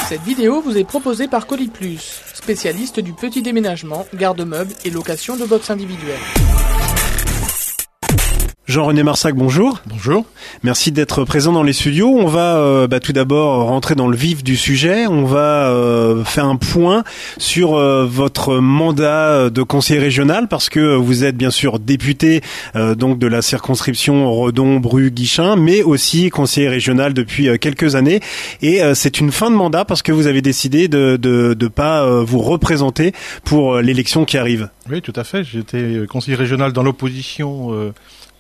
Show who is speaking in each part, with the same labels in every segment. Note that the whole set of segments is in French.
Speaker 1: Cette vidéo vous est proposée par Coliplus, spécialiste du petit déménagement, garde-meubles et location de box individuelles.
Speaker 2: Jean-René Marsac, bonjour.
Speaker 3: Bonjour.
Speaker 2: Merci d'être présent dans les studios. On va tout d'abord rentrer dans le vif du sujet. On va faire un point sur votre mandat de conseiller régional parce que vous êtes bien sûr député donc de la circonscription Redon-Bru-Guichen, mais aussi conseiller régional depuis quelques années. Et c'est une fin de mandat parce que vous avez décidé de pas vous représenter pour l'élection qui arrive.
Speaker 3: Oui, tout à fait. J'étais conseiller régional dans l'opposition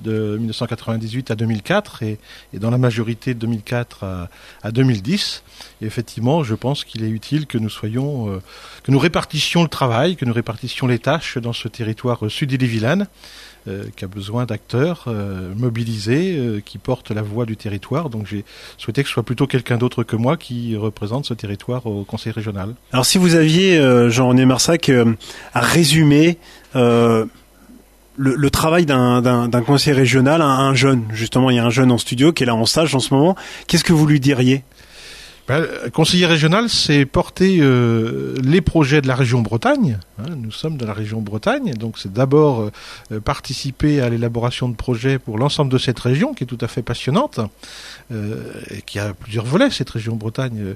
Speaker 3: de 1998 à 2004 et dans la majorité de 2004 à 2010. Et effectivement, je pense qu'il est utile que que nous répartissions le travail, que nous répartissions les tâches dans ce territoire sud-Ille-et-Vilaine qui a besoin d'acteurs mobilisés qui portent la voix du territoire. Donc j'ai souhaité que ce soit plutôt quelqu'un d'autre que moi qui représente ce territoire au conseil régional.
Speaker 2: Alors si vous aviez, Jean-René Marsac, à résumer le travail d'un conseiller régional à un jeune, justement, il y a un jeune en studio qui est là en stage en ce moment, qu'est-ce que vous lui diriez ?
Speaker 3: Conseiller régional, c'est porter les projets de la région Bretagne. Nous sommes dans la région Bretagne, donc c'est d'abord participer à l'élaboration de projets pour l'ensemble de cette région, qui est tout à fait passionnante, et qui a plusieurs volets, cette région Bretagne.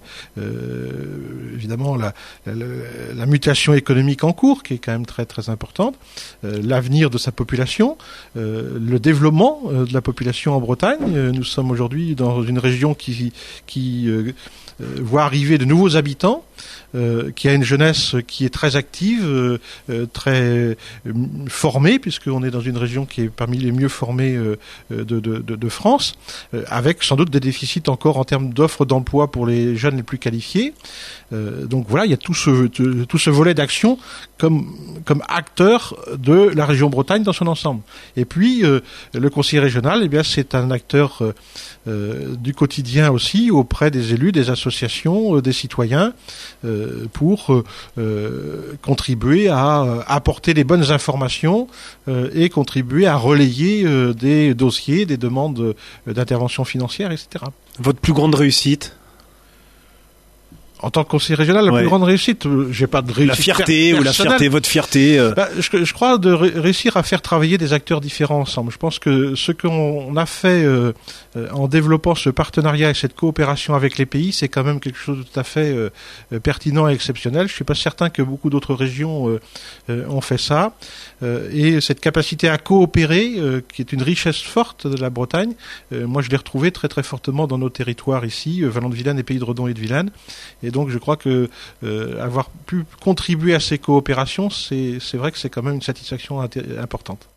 Speaker 3: Évidemment, la mutation économique en cours, qui est quand même très très importante, l'avenir de sa population, le développement de la population en Bretagne. Nous sommes aujourd'hui dans une région qui voit arriver de nouveaux habitants, qui a une jeunesse qui est très active, très formée, puisqu'on est dans une région qui est parmi les mieux formées de France, avec sans doute des déficits encore en termes d'offres d'emploi pour les jeunes les plus qualifiés. Donc voilà, il y a tout ce volet d'action comme acteur de la région Bretagne dans son ensemble. Et puis le conseiller régional, eh bien c'est un acteur du quotidien aussi auprès des élus, des associations, des citoyens, pour contribuer à apporter les bonnes informations et contribuer à relayer des dossiers, des demandes d'intervention financière, etc.
Speaker 2: Votre plus grande réussite ?
Speaker 3: En tant que conseiller régional, la plus grande réussite, j'ai pas de réussite.
Speaker 2: La fierté ou la fierté, votre fierté.
Speaker 3: Je crois de réussir à faire travailler des acteurs différents ensemble. Je pense que ce qu'on a fait en développant ce partenariat et cette coopération avec les pays, c'est quand même quelque chose de tout à fait pertinent et exceptionnel. Je suis pas certain que beaucoup d'autres régions ont fait ça. Et cette capacité à coopérer, qui est une richesse forte de la Bretagne, moi je l'ai retrouvée très très fortement dans nos territoires ici, Vallon de Vilaine et Pays de Redon et de Vilaine. Et donc je crois que avoir pu contribuer à ces coopérations, c'est vrai que c'est quand même une satisfaction importante.